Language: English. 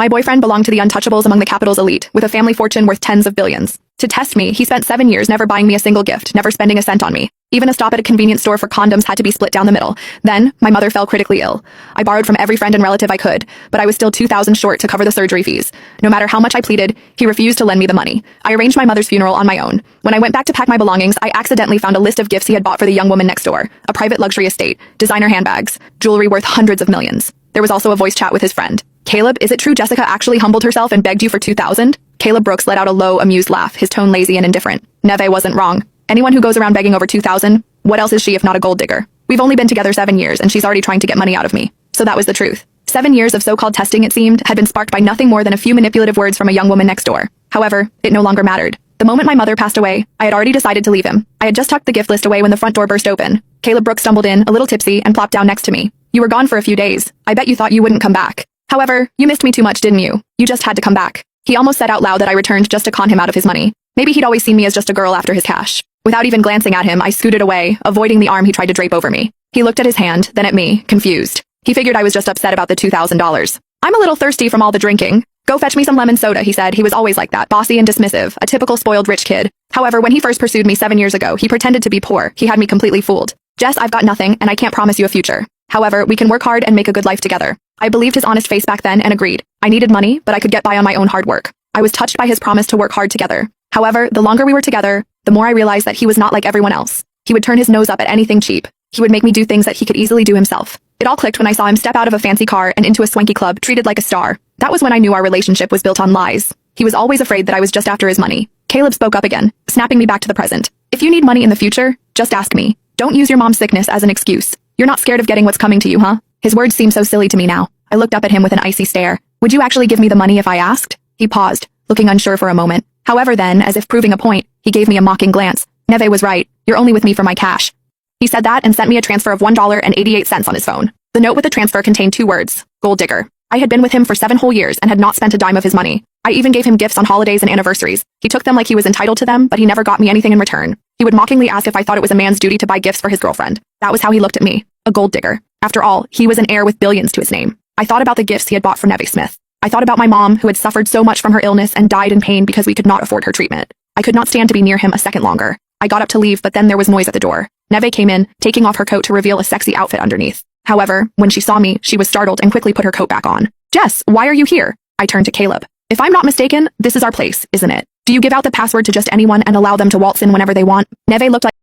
My boyfriend belonged to the untouchables among the capital's elite, with a family fortune worth tens of billions. To test me, he spent 7 years never buying me a single gift, never spending a cent on me. Even a stop at a convenience store for condoms had to be split down the middle. Then, my mother fell critically ill. I borrowed from every friend and relative I could, but I was still $2,000 short to cover the surgery fees. No matter how much I pleaded, he refused to lend me the money. I arranged my mother's funeral on my own. When I went back to pack my belongings, I accidentally found a list of gifts he had bought for the young woman next door. A private luxury estate, designer handbags, jewelry worth hundreds of millions. There was also a voice chat with his friend. Caleb, is it true Jessica actually humbled herself and begged you for $2,000? Caleb Brooks let out a low, amused laugh, his tone lazy and indifferent. Neve wasn't wrong. Anyone who goes around begging over $2,000, what else is she if not a gold digger? We've only been together 7 years and she's already trying to get money out of me. So that was the truth. 7 years of so-called testing, it seemed, had been sparked by nothing more than a few manipulative words from a young woman next door. However, it no longer mattered. The moment my mother passed away, I had already decided to leave him. I had just tucked the gift list away when the front door burst open. Caleb Brooks stumbled in, a little tipsy, and plopped down next to me. You were gone for a few days. I bet you thought you wouldn't come back. However, you missed me too much, didn't you? You just had to come back. He almost said out loud that I returned just to con him out of his money. Maybe he'd always seen me as just a girl after his cash. Without even glancing at him, I scooted away, avoiding the arm he tried to drape over me. He looked at his hand, then at me, confused. He figured I was just upset about the $2,000. I'm a little thirsty from all the drinking. Go fetch me some lemon soda, he said. He was always like that, bossy and dismissive, a typical spoiled rich kid. However, when he first pursued me 7 years ago, he pretended to be poor. He had me completely fooled. Jess, I've got nothing, and I can't promise you a future. However, we can work hard and make a good life together. I believed his honest face back then and agreed. I needed money, but I could get by on my own hard work. I was touched by his promise to work hard together. However, the longer we were together, the more I realized that he was not like everyone else. He would turn his nose up at anything cheap. He would make me do things that he could easily do himself. It all clicked when I saw him step out of a fancy car and into a swanky club, treated like a star. That was when I knew our relationship was built on lies. He was always afraid that I was just after his money. Caleb spoke up again, snapping me back to the present. If you need money in the future, just ask me. Don't use your mom's sickness as an excuse. You're not scared of getting what's coming to you, huh? His words seemed so silly to me now. I looked up at him with an icy stare. Would you actually give me the money if I asked? He paused, looking unsure for a moment. However then, as if proving a point, he gave me a mocking glance. Neve was right. You're only with me for my cash. He said that and sent me a transfer of $1.88 on his phone. The note with the transfer contained 2 words, gold digger. I had been with him for 7 whole years and had not spent a dime of his money. I even gave him gifts on holidays and anniversaries. He took them like he was entitled to them, but he never got me anything in return. He would mockingly ask if I thought it was a man's duty to buy gifts for his girlfriend. That was how he looked at me, a gold digger. After all, he was an heir with billions to his name. I thought about the gifts he had bought for Neve Smith. I thought about my mom, who had suffered so much from her illness and died in pain because we could not afford her treatment. I could not stand to be near him a second longer. I got up to leave, but then there was noise at the door. Neve came in, taking off her coat to reveal a sexy outfit underneath. However, when she saw me, she was startled and quickly put her coat back on. Jess, why are you here? I turned to Caleb. If I'm not mistaken, this is our place, isn't it? Do you give out the password to just anyone and allow them to waltz in whenever they want? Neve looked like